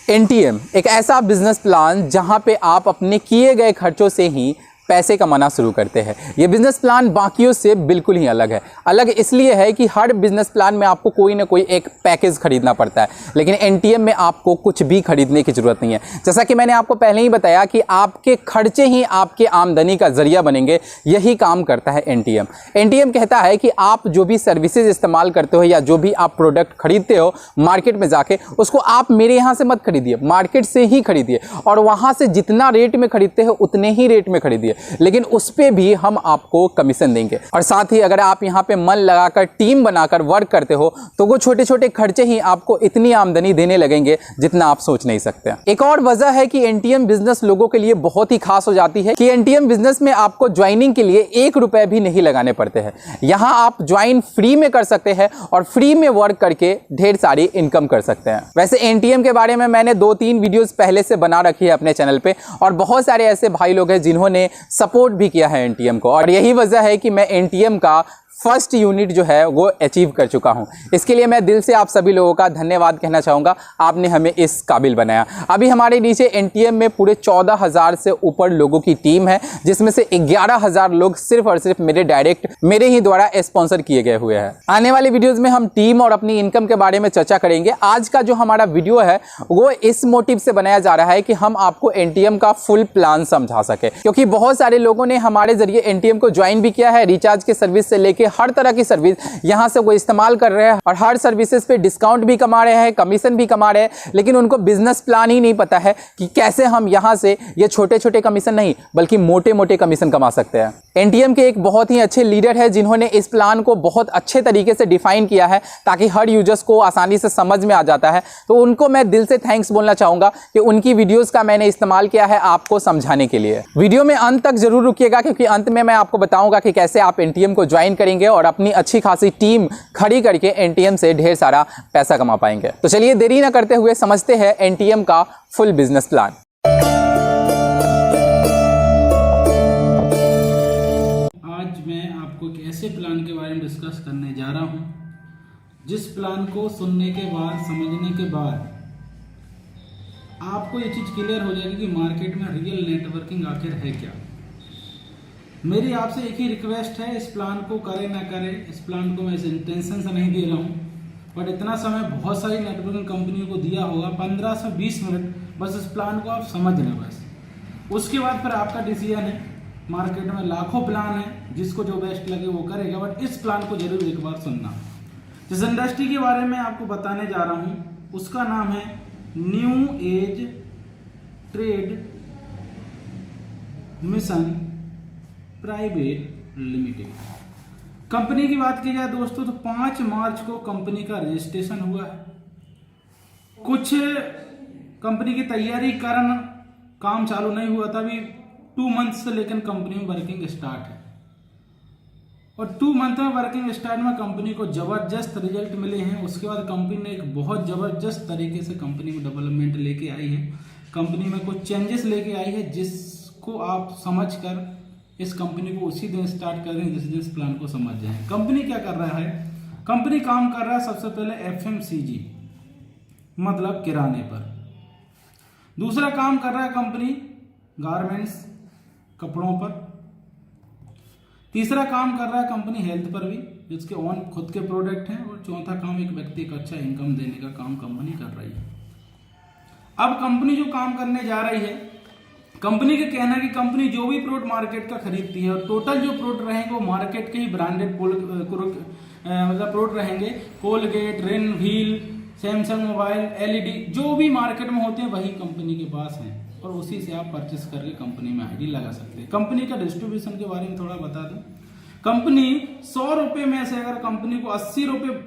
NTM एक ऐसा business plan जहां पे आप अपने किए गए खर्चों से ही पैसे कमाना शुरू करते हैं। ये बिजनेस प्लान बाकियों से बिल्कुल ही अलग है। अलग इसलिए है कि हर बिजनेस प्लान में आपको कोई ना कोई एक पैकेज खरीदना पड़ता है, लेकिन एनटीएम में आपको कुछ भी खरीदने की जरूरत नहीं है। जैसा कि मैंने आपको पहले ही बताया कि आपके खर्चे ही आपके आमदनी का जरिया बनेंगे, यही काम करता है एनटीएम। एनटीएम कहता है कि आप जो भी सर्विसेज इस्तेमाल करते हो या जो भी आप प्रोडक्ट खरीदते हो मार्केट में जाके, उसको आप मेरे यहाँ से मत खरीदिए, मार्केट से ही खरीदिए और वहाँ से जितना रेट में खरीदते हो उतने ही रेट में खरीदिए, लेकिन उस पे भी हम आपको कमीशन देंगे। और साथ ही अगर आप यहाँ पे मन लगाकर टीम बनाकर वर्क करते हो तो वो छोटे छोटे खर्चे ही आपको इतनी आमदनी देने लगेंगे जितना आप सोच नहीं सकते। एक और वजह है कि एनटीएम बिजनेस लोगों के लिए बहुत ही खास हो जाती है कि एनटीएम बिजनेस में आपको ज्वाइनिंग के लिए 1 रुपए भी नहीं लगाने पड़ते हैं। यहाँ आप ज्वाइन फ्री में कर सकते हैं और फ्री में वर्क करके ढेर सारी इनकम कर सकते हैं। वैसे एनटीएम के बारे में मैंने 2-3 वीडियोस पहले से बना रखी है अपने चैनल पे और बहुत सारे ऐसे भाई लोग हैं जिन्होंने सपोर्ट भी किया है एनटीएम को, और यही वजह है कि मैं एनटीएम का फर्स्ट यूनिट जो है वो अचीव कर चुका हूं। इसके लिए मैं दिल से आप सभी लोगों का धन्यवाद कहना चाहूँगा, आपने हमें इस काबिल बनाया। अभी हमारे नीचे एनटीएम में पूरे 14,000 से ऊपर लोगों की टीम है, जिसमें से 11,000 लोग सिर्फ और सिर्फ मेरे ही द्वारा स्पॉन्सर किए गए हुए हैं। आने वाले वीडियोज़ में हम टीम और अपनी इनकम के बारे में चर्चा करेंगे। आज का जो हमारा वीडियो है वो इस मोटिव से बनाया जा रहा है कि हम आपको एनटीएम का फुल प्लान समझा सके, क्योंकि बहुत सारे लोगों ने हमारे जरिए एनटीएम को ज्वाइन भी किया है। रिचार्ज के सर्विस से लेके हर तरह की सर्विस यहां से वो इस्तेमाल कर रहे हैं और हर सर्विसेज पे डिस्काउंट भी कमा रहे हैं, कमीशन भी कमा रहे हैं, लेकिन उनको बिजनेस प्लान ही नहीं पता है कि कैसे हम यहां से ये छोटे छोटे कमीशन नहीं बल्कि मोटे मोटे कमीशन कमा सकते हैं। एनटीएम के एक बहुत ही अच्छे लीडर है जिन्होंने इस प्लान को बहुत अच्छे तरीके से डिफाइन किया है ताकि हर यूजर्स को आसानी से समझ में आ जाता है। तो उनको मैं दिल से थैंक्स बोलना चाहूंगा कि उनकी वीडियोस का मैंने इस्तेमाल किया है आपको समझाने के लिए। वीडियो में अंत तक जरूर रुकिएगा, क्योंकि अंत में मैं आपको बताऊंगा कि कैसे आप एनटीएम को ज्वाइन करेंगे और अपनी अच्छी खासी टीम खड़ी करके एनटीएम से ढेर सारा पैसा कमा पाएंगे। तो चलिए देरी ना करते हुए समझते हैं एनटीएम का फुल बिजनेस प्लान। आज मैं आपको एक ऐसे प्लान के बारे में डिस्कस करने जा रहा हूं जिस प्लान को सुनने के बाद, समझने के बाद आपको ये चीज क्लियर हो जाएगी कि मार्केट में रियल नेटवर्किंग आखिर है क्या। मेरी आपसे एक ही रिक्वेस्ट है, इस प्लान को करे ना करे, इस प्लान को मैं इस इंटेंशन से नहीं दे रहा हूँ, बट इतना समय बहुत सारी नेटवर्किंग कंपनियों को दिया होगा, 15 से 20 मिनट बस इस प्लान को आप समझ लें बस। उसके बाद फिर आपका डिसीजन है। मार्केट में लाखों प्लान है, जिसको जो बेस्ट लगे वो करेगा, बट इस प्लान को जरूर एक बार सुनना। जिस इंडस्ट्री के बारे में आपको बताने जा रहा हूँ उसका नाम है new age trade mission private limited. Company की बात की जाए दोस्तों तो 5 मार्च को कंपनी का रजिस्ट्रेशन हुआ है। कुछ कंपनी की तैयारी कारण काम चालू नहीं हुआ था, अभी 2 मंथ से लेकर कंपनी में वर्किंग स्टार्ट है और 2 मंथ में वर्किंग स्टार्ट में कंपनी को जबरदस्त रिजल्ट मिले हैं। उसके बाद कंपनी ने एक बहुत जबरदस्त तरीके से कंपनी में डेवलपमेंट लेके आई है, कंपनी में कुछ चेंजेस लेके आई है, जिसको आप समझकर इस कंपनी को उसी दिन स्टार्ट कर दें जिस दिन इस प्लान को समझ जाएं। कंपनी क्या कर रहा है? कंपनी काम कर रहा है सबसे पहले एफएमसीजी मतलब किराने पर। दूसरा काम कर रहा है कंपनी गारमेंट्स कपड़ों पर। तीसरा काम कर रहा है कंपनी हेल्थ पर भी, जिसके ओन खुद के प्रोडक्ट हैं। और चौथा काम एक व्यक्ति को अच्छा इनकम देने का काम कंपनी कर रही है। अब कंपनी जो काम करने जा रही है, कंपनी का कहना है कि कंपनी जो भी प्रोडक्ट मार्केट का खरीदती है और टोटल जो प्रोडक्ट रहेंगे वो मार्केट के ही ब्रांडेड मतलब प्रोडक्ट रहेंगे। कोलगेट, रिन, व्हील, सैमसंग मोबाइल, एलईडी जो भी मार्केट में होते हैं वही कंपनी के पास हैं और उसी से आप परचेस करके कंपनी में आईडी लगा सकते हैं। कंपनी का डिस्ट्रीब्यूशन के बारे में थोड़ा बता दूं। कंपनी 100 रुपए में से अगर कंपनी को 80 रुपए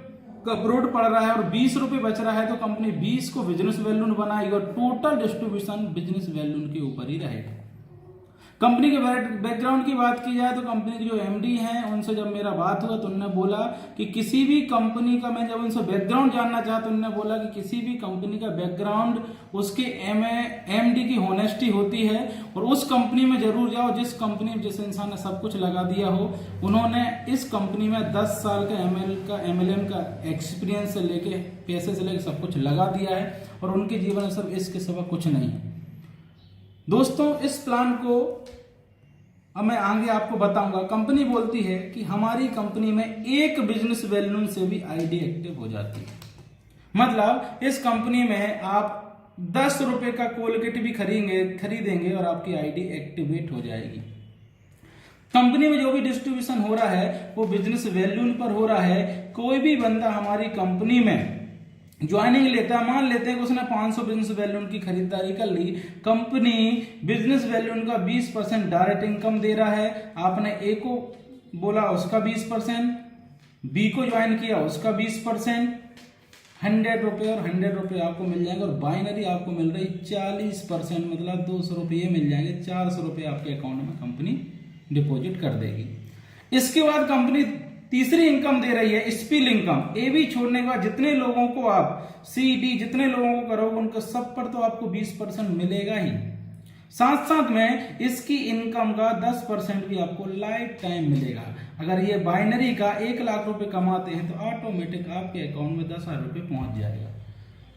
का प्रोडक्ट पड़ रहा है और 20 रुपए बच रहा है तो कंपनी 20 को बिजनेस वैल्यू बनाएगी और टोटल डिस्ट्रीब्यूशन बिजनेस वैल्यू के ऊपर ही रहेगा। कंपनी के बैकग्राउंड की बात की जाए तो कंपनी के जो एमडी हैं उनसे जब मेरा बात हुआ तो उन्होंने बोला कि किसी भी कंपनी का, मैं जब उनसे बैकग्राउंड जानना चाहा तो उन्होंने बोला कि किसी भी कंपनी का बैकग्राउंड उसके एमडी की होनेस्टी होती है और उस कंपनी में जरूर जाओ जिस कंपनी में जिस इंसान ने सब कुछ लगा दिया हो। उन्होंने इस कंपनी में 10 साल का एमएलएम का एक्सपीरियंस से लेके पैसे से लेके सब कुछ लगा दिया है और उनके जीवन में सब इसके सिवा कुछ नहीं है। दोस्तों, इस प्लान को अब मैं आगे आपको बताऊंगा। कंपनी बोलती है कि हमारी कंपनी में एक बिजनेस बैलून से भी आईडी एक्टिव हो जाती है। मतलब इस कंपनी में आप 10 रुपए का कोलगेट भी खरीदेंगे और आपकी आईडी एक्टिवेट हो जाएगी। कंपनी में जो भी डिस्ट्रीब्यूशन हो रहा है वो बिजनेस बैलून पर हो रहा है। कोई भी बंदा हमारी कंपनी में ज्वाइनिंग लेता है, मान लेते हैं कि उसने 500 बिजनेस बैलून की खरीदारी कर ली, कंपनी बिजनेस बैलून का 20% डायरेक्ट इनकम दे रहा है। आपने ए को बोला उसका 20%, बी को ज्वाइन किया उसका 20%, 100 रुपए और 100 रुपए आपको मिल जाएंगे और बाइनरी आपको मिल रही 40%, मतलब 200 रुपये मिल जाएंगे। 400 रुपये आपके अकाउंट में कंपनी डिपॉजिट कर देगी। इसके बाद कंपनी तीसरी इनकम दे रही है स्पिल इनकम। ए बी छोड़ने के बाद जितने लोगों को आप सी डी जितने लोगों को करोगे उनका सब पर तो आपको 20% मिलेगा ही। साथ साथ में इसकी इनकम का 10% भी आपको लाइफ टाइम मिलेगा। अगर ये बाइनरी का 1 लाख रुपए कमाते हैं तो ऑटोमेटिक आपके अकाउंट में 10,000 रुपये पहुंच जाएगा।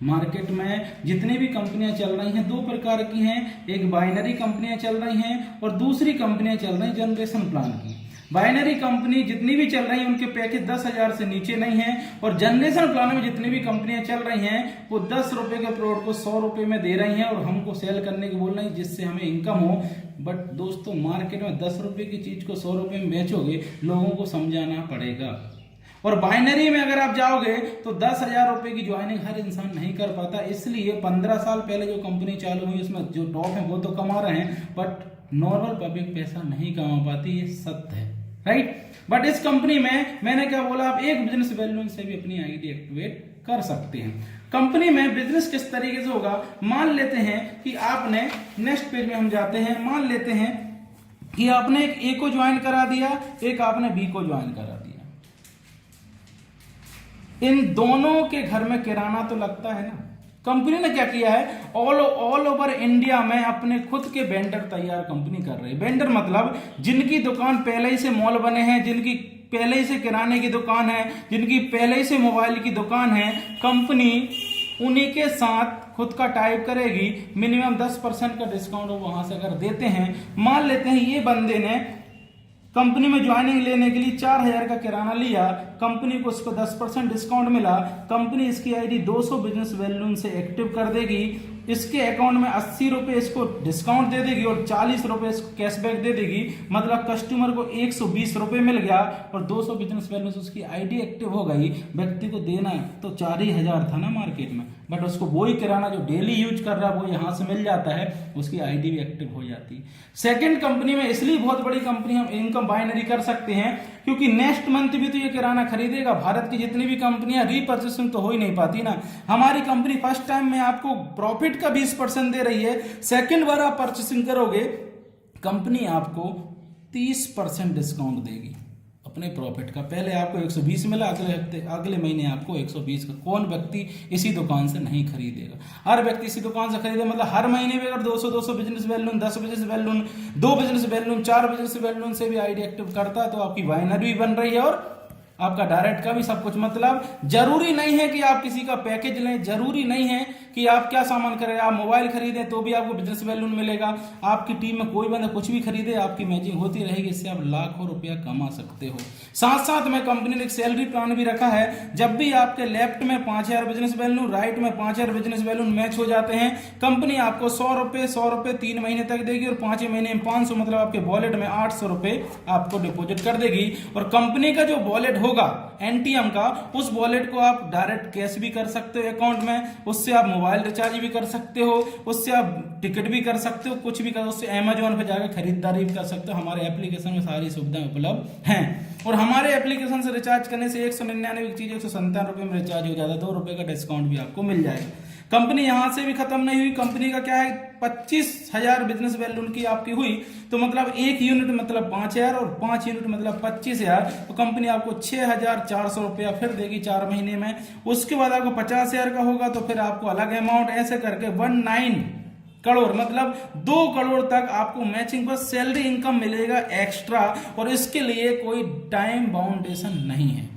मार्केट में जितनी भी कंपनियां चल रही हैं 2 प्रकार की हैं। एक बाइनरी कंपनियां चल रही हैं और दूसरी कंपनियां चल रही हैं जनरेशन प्लान की। बाइनरी कंपनी जितनी भी चल रही है उनके पैकेज 10,000 से नीचे नहीं है और जनरेशन प्लान में जितनी भी कंपनियां चल रही हैं वो 10 रुपए के प्रोडक्ट को 100 रुपए में दे रही हैं और हमको सेल करने की बोल रही है जिससे हमें इनकम हो। बट दोस्तों, मार्केट में 10 रुपए की चीज को 100 रुपए में बेचोगे, लोगों को समझाना पड़ेगा। और बाइनरी में अगर आप जाओगे तो 10,000 रुपए की ज्वाइनिंग हर इंसान नहीं कर पाता। इसलिए 15 साल पहले जो कंपनी चालू हुई उसमें जो टॉप है वो तो कमा रहे हैं बट नॉर्मल पब्लिक पैसा नहीं कमा पाती, ये सत्य है, राइट। बट इस कंपनी में मैंने क्या बोला, आप एक बिजनेस बैलून से भी अपनी आईडी एक्टिवेट कर सकते हैं। कंपनी में बिजनेस किस तरीके से होगा, मान लेते हैं कि आपने नेक्स्ट पेज में हम जाते हैं, मान लेते हैं कि आपने एक ए को ज्वाइन करा दिया, एक आपने बी को ज्वाइन करा दिया। इन दोनों के घर में किराना तो लगता है ना। कंपनी ने क्या किया है, ऑल ओवर इंडिया में अपने खुद के वेंडर तैयार कंपनी कर रही है। वेंडर मतलब जिनकी दुकान पहले ही से मॉल बने हैं, जिनकी पहले ही से किराने की दुकान है, जिनकी पहले ही से मोबाइल की दुकान है, कंपनी उन्हीं के साथ खुद का टाइप करेगी। मिनिमम 10% का डिस्काउंट वो वहां से अगर देते हैं, मान लेते हैं ये बंदे ने कंपनी में ज्वाइनिंग लेने के लिए 4,000 का किराना लिया, कंपनी को उसको 10% डिस्काउंट मिला, कंपनी इसकी आईडी 200 बिजनेस बैलून से एक्टिव कर देगी, इसके अकाउंट में 80 रुपए इसको डिस्काउंट दे देगी और 40 रुपए इसको कैशबैक दे देगी। मतलब कस्टमर को 120 रुपए मिल गया और 200 बिजनेस बैलून से उसकी आईडी एक्टिव हो गई। व्यक्ति को देना तो 4,000 था ना मार्केट में, बट उसको वही किराना जो डेली यूज कर रहा है वो यहाँ से मिल जाता है, उसकी आईडी भी एक्टिव हो जाती है। सेकेंड कंपनी में इसलिए बहुत बड़ी कंपनी हम इनकम बाइनरी कर सकते हैं क्योंकि नेक्स्ट मंथ भी तो ये किराना खरीदेगा। भारत की जितनी भी कंपनियां रीपर्चेसिंग तो हो ही नहीं पाती ना। हमारी कंपनी फर्स्ट टाइम में आपको प्रॉफिट का 20% दे रही है, सेकंड बार आप परचेसिंग करोगे कंपनी आपको 30% डिस्काउंट देगी अपने प्रॉफिट का। पहले आपको 120 मिला, अगले महीने आपको 120 का। कौन व्यक्ति इसी दुकान से नहीं खरीदेगा? हर व्यक्ति इसी दुकान से खरीदे। मतलब हर महीने में अगर 200 business balloon, 10 business balloon, 2 business balloon, 4 business balloon से भी आईडी एक्टिव करता है तो आपकी बाइनरी भी बन रही है और आपका डायरेक्ट का भी सब कुछ। मतलब जरूरी नहीं है कि आप किसी का पैकेज लें, जरूरी नहीं है कि आप क्या सामान करें, आप मोबाइल खरीदें तो भी आपको बिजनेस बैलून मिलेगा। आपकी टीम में कोई बंदा कुछ भी खरीदे, आपकी मैचिंग होती रहेगी, इससे आप लाखों रुपया कमा सकते हो। साथ साथ में कंपनी ने एक सैलरी प्लान भी रखा है। जब भी आपके लेफ्ट में 5,000 बिजनेस बैलून, राइट में 5,000 बिजनेस बैलून मैच हो जाते हैं, कंपनी आपको 100 रुपए 3 महीने तक देगी और 5 महीने में 500, मतलब आपके वॉलेट में 800 रुपए आपको डिपॉजिट कर देगी। और कंपनी का जो वॉलेट होगा एनटीएम का, उस वॉलेट को आप डायरेक्ट कैश भी कर सकते हो अकाउंट में, उससे आप मोबाइल रिचार्ज भी कर सकते हो, उससे आप टिकट भी कर सकते हो, कुछ भी कर, उससे अमेजोन पे जाकर खरीदारी भी कर सकते हो। हमारे एप्लीकेशन में सारी सुविधाएं उपलब्ध हैं और हमारे एप्लीकेशन से रिचार्ज करने से 199 की चीज 197 रुपए में रिचार्ज हो जाता है, 2 रुपए का डिस्काउंट भी आपको मिल जाएगा। कंपनी यहां से भी खत्म नहीं हुई। कंपनी का क्या है, 25,000 बिजनेस वैल्यू उनकी आपकी हुई, तो मतलब 1 यूनिट मतलब 5,000 और 5 यूनिट मतलब 25,000, तो कंपनी आपको 6,400 रुपया फिर देगी 4 महीने में। उसके बाद आपको 50,000 का होगा तो फिर आपको अलग अमाउंट, ऐसे करके 19 करोड़ मतलब 2 करोड़ तक आपको मैचिंग पर सैलरी इनकम मिलेगा एक्स्ट्रा। और इसके लिए कोई टाइम बाउंडेशन नहीं है।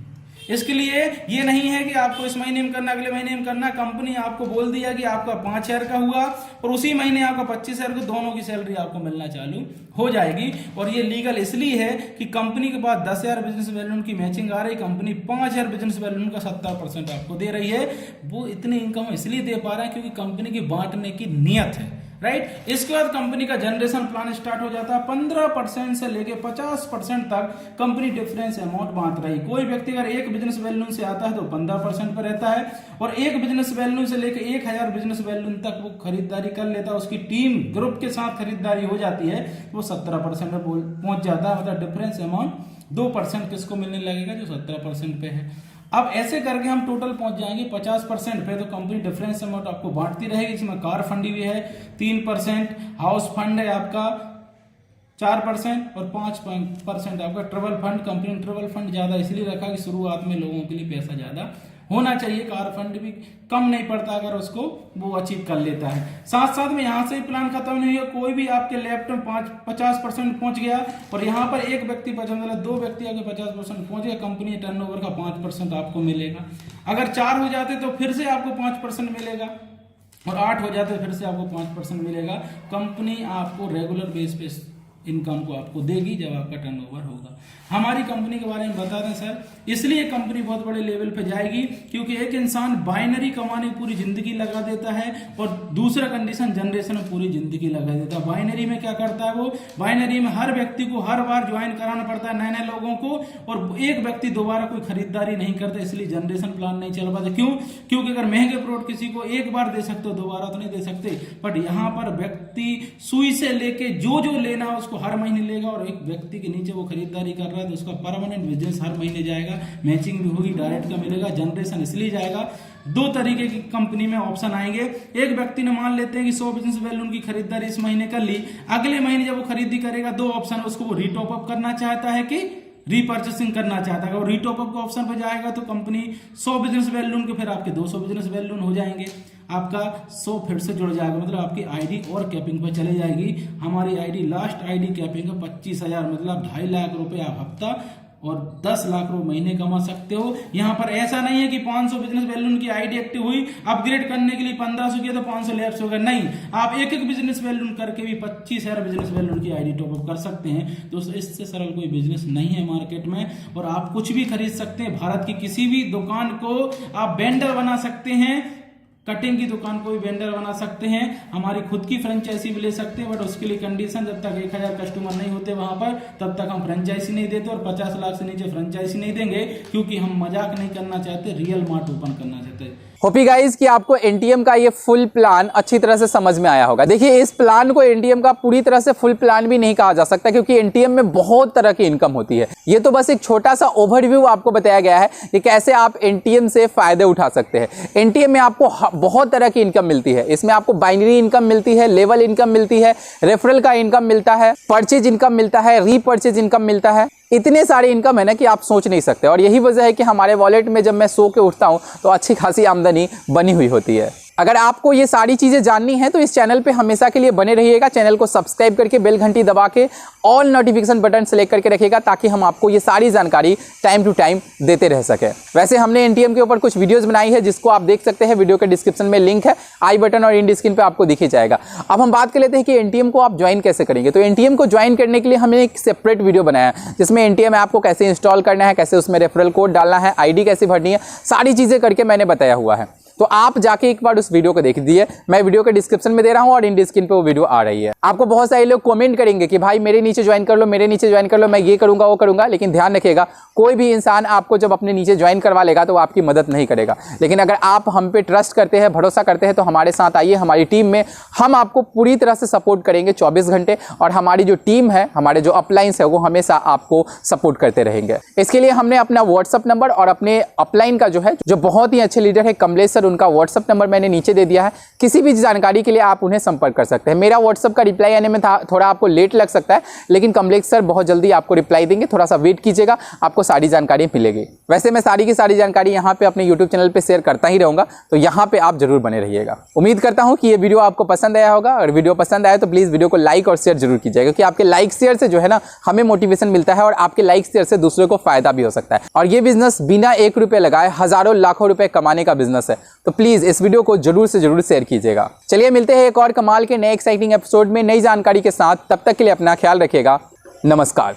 इसके लिए ये नहीं है कि आपको इस महीने में करना, अगले महीने में करना। कंपनी आपको बोल दिया कि आपका 5,000 का हुआ और उसी महीने आपका 25,000 को दोनों की सैलरी आपको मिलना चालू हो जाएगी। और ये लीगल इसलिए है कि कंपनी के पास 10,000 बिजनेस वैल्यू की मैचिंग आ रही, कंपनी 5,000 बिजनेस वैल्यू का 70% आपको दे रही है। वो इतनी इनकम इसलिए दे पा रहा है क्योंकि कंपनी की बांटने की नियत है, राइट। इसके बाद कंपनी का जनरेशन प्लान स्टार्ट हो जाता है। 15% से लेके 50% तक कंपनी डिफरेंस अमाउंट बांट रही। कोई व्यक्ति अगर एक बिजनेस वैल्यू से आता है तो 15% पर रहता है, और एक बिजनेस वैल्यू से लेके 1,000 बिजनेस वैल्यू तक वो खरीदारी कर लेता है, उसकी टीम ग्रुप के साथ खरीदारी हो जाती है, वो 17% में पहुंच जाता है। मतलब डिफरेंस अमाउंट 2% किसको मिलने लगेगा, जो 17% पे है। अब ऐसे करके हम टोटल पहुंच जाएंगे 50% पे। तो कंपनी डिफरेंस अमाउंट आपको बांटती रहेगी, इसमें कार फंड भी है 3%, हाउस फंड है आपका 4% और 5% आपका ट्रेवल फंड। कंपनी ने ट्रेवल फंड ज्यादा इसलिए रखा कि शुरुआत में लोगों के लिए पैसा ज्यादा होना चाहिए। कार फंड भी कम नहीं पड़ता अगर उसको वो अचीव कर लेता है। साथ साथ में यहाँ से प्लान खत्म नहीं है, कोई भी आपके लैपटॉप 50% पहुंच गया और यहाँ पर एक व्यक्ति 2 व्यक्ति आगे 50% पहुंच गया, कंपनी टर्नओवर का 5% आपको मिलेगा। अगर 4 हो जाते तो फिर से आपको 5% मिलेगा, और 8 हो जाते फिर से आपको 5% मिलेगा। कंपनी आपको रेगुलर बेस पे इनकम को आपको देगी जब आपका टर्नओवर होगा। हमारी कंपनी के बारे में बता दें सर, इसलिए कंपनी बहुत बड़े लेवल पे जाएगी क्योंकि एक इंसान बाइनरी कमाने पूरी जिंदगी लगा देता है और दूसरा कंडीशन जनरेशन में पूरी जिंदगी लगा देता है। बाइनरी में क्या करता है वो, बाइनरी में हर व्यक्ति को हर बार ज्वाइन कराना पड़ता है नए नए लोगों को, और एक व्यक्ति दोबारा कोई खरीदारी नहीं करता, इसलिए जनरेशन प्लान नहीं चल पाता। क्यों? क्योंकि अगर महंगे प्रोडक्ट किसी को एक बार दे सकते हो, दोबारा तो नहीं दे सकते। बट यहाँ पर व्यक्ति सुई से लेके जो लेना है उसको हर महीने लेगा, और एक व्यक्ति के नीचे वो खरीदारी कर रहा है तो उसका परमानेंट बिजनेस हर महीने जाएगा, मैचिंग भी होगी, डायरेक्ट का मिलेगा। जनरेशन इसलिए जाएगा, 2 तरीके की कंपनी में ऑप्शन आएंगे। एक व्यक्ति ने मान लेते हैं कि 100 बिजनेस वैल्यू की खरीदारी इस महीने कर ली, अगले महीने जब वो खरीदी करेगा 2 ऑप्शन है, उसको वो रीटॉप अप करना चाहता है कि रीपर्चेसिंग करना चाहता है। अगर रीटॉप अप के ऑप्शन पर जाएगा तो कंपनी 100 बिजनेस वैल्यू के फिर आपके 200 बिजनेस वैल्यू हो जाएंगे, आपका 100 फिर से जुड़ जाएगा, मतलब आपकी आईडी और कैपिंग पर चले जाएगी। हमारी आईडी लास्ट आईडी कैपिंग है 25,000, मतलब 2.5 लाख रुपए आप हफ्ता और 10 लाख रुपए महीने कमा सकते हो। यहाँ पर ऐसा नहीं है कि 500 बिजनेस वैल्यू की आईडी एक्टिव हुई, अपग्रेड करने के लिए 1500 किया तो 500 लैप्स हो गए, नहीं। आप एक बिजनेस वैल्यू करके भी 25,000 बिजनेस वैल्यू की आईडी टॉपअप कर सकते हैं। दोस्तों इससे सरल कोई बिजनेस नहीं है मार्केट में, और आप कुछ भी खरीद सकते हैं। भारत की किसी भी दुकान को आप वेंडर बना सकते हैं, कटिंग की दुकान को भी वेंडर बना सकते हैं, हमारी खुद की फ्रेंचाइजी भी ले सकते हैं। बट उसके लिए कंडीशन, जब तक 1,000 कस्टमर नहीं होते वहां पर तब तक हम फ्रेंचाइजी नहीं देते, और 50 लाख से नीचे फ्रेंचाइजी नहीं देंगे, क्योंकि हम मजाक नहीं करना चाहते, रियल मार्ट ओपन करना चाहते हैं। होपी गाइस कि आपको एनटीएम का ये फुल प्लान अच्छी तरह से समझ में आया होगा। देखिए इस प्लान को एनटीएम का पूरी तरह से फुल प्लान भी नहीं कहा जा सकता, क्योंकि एनटीएम में बहुत तरह की इनकम होती है। ये तो बस एक छोटा सा ओवरव्यू आपको बताया गया है कि कैसे आप एनटीएम से फायदे उठा सकते हैं। एनटीएम में आपको बहुत तरह की इनकम मिलती है। इसमें आपको बाइनरी इनकम मिलती है, लेवल इनकम मिलती है, रेफरल का इनकम मिलता है, परचेज इनकम मिलता है, रीपरचेज इनकम मिलता है। इतने सारे इनकम है ना कि आप सोच नहीं सकते, और यही वजह है कि हमारे वॉलेट में जब मैं सो के उठता हूं तो अच्छी खासी आमदनी बनी हुई होती है। अगर आपको ये सारी चीजें जाननी है तो इस चैनल पे हमेशा के लिए बने रहिएगा। चैनल को सब्सक्राइब करके बेल घंटी दबा के ऑल नोटिफिकेशन बटन सेलेक्ट करके रखिएगा, ताकि हम आपको ये सारी जानकारी टाइम टू टाइम देते रह सके। वैसे हमने एनटीएम के ऊपर कुछ वीडियोस बनाई है, जिसको आप देख सकते हैं, वीडियो के डिस्क्रिप्शन में लिंक है, आई बटन और इंड स्क्रीन पे आपको दिख ही जाएगा। अब हम बात कर लेते हैं कि एनटीएम को आप ज्वाइन कैसे करेंगे। तो एनटीएम को ज्वाइन करने के लिए हमने एक सेपरेट वीडियो बनाया है, जिसमें एनटीएम ऐप को कैसे इंस्टॉल करना है, कैसे उसमें रेफरल कोड डालना है, आईडी कैसे भरनी है, सारी चीजें करके मैंने बताया हुआ है। तो आप जाके एक बार उस वीडियो को देख दीजिए, मैं वीडियो के डिस्क्रिप्शन में दे रहा हूं और इंड स्क्रीन पे वो वीडियो आ रही है। आपको बहुत सारे लोग कमेंट करेंगे कि भाई मेरे नीचे ज्वाइन कर लो, मेरे नीचे ज्वाइन कर लो, मैं ये करूंगा वो करूंगा, लेकिन ध्यान रखिएगा कोई भी इंसान आपको जब अपने नीचे ज्वाइन करवा लेगा तो वो आपकी मदद नहीं करेगा। लेकिन अगर आप हम पे ट्रस्ट करते हैं, भरोसा करते हैं, तो हमारे साथ आइए, हमारी टीम में हम आपको पूरी तरह से सपोर्ट करेंगे 24 घंटे, और हमारी जो टीम है, हमारे जो अपलाइंस है, वो हमेशा आपको सपोर्ट करते रहेंगे। इसके लिए हमने अपना व्हाट्सअप नंबर और अपने अपलाइन का जो है, जो बहुत ही अच्छे लीडर है कमलेश सर, सर उनका व्हाट्सअप नंबर मैंने नीचे दे दिया है। किसी भी जानकारी के लिए आप उन्हें संपर्क कर सकते हैं। मेरा व्हाट्सअप का रिप्लाई आने में थोड़ा आपको लेट लग सकता है, लेकिन कमलेश सर बहुत जल्दी आपको रिप्लाई देंगे, थोड़ा सा वेट कीजिएगा, आपको सारी जानकारी मिलेगी। वैसे मैं सारी की सारी जानकारी यहाँ पे अपने यूट्यूब चैनल पे शेयर करता ही रहूँगा, तो यहाँ पे आप जरूर बने रहिएगा। उम्मीद करता हूँ कि ये वीडियो आपको पसंद आया होगा, और वीडियो पसंद आया तो प्लीज़ वीडियो को लाइक और शेयर जरूर कीजिएगा, क्योंकि आपके लाइक शेयर से जो है ना हमें मोटिवेशन मिलता है, और आपके लाइक शेयर से दूसरों को फायदा भी हो सकता है। और ये बिजनेस बिना 1 रुपये लगाए हजारों लाखों रुपए कमाने का बिजनेस है, तो प्लीज़ इस वीडियो को जरूर से जरूर शेयर कीजिएगा। चलिए मिलते हैं एक और कमाल के नए एक्साइटिंग एपिसोड में नई जानकारी के साथ। तब तक के लिए अपना ख्याल रखिएगा। नमस्कार।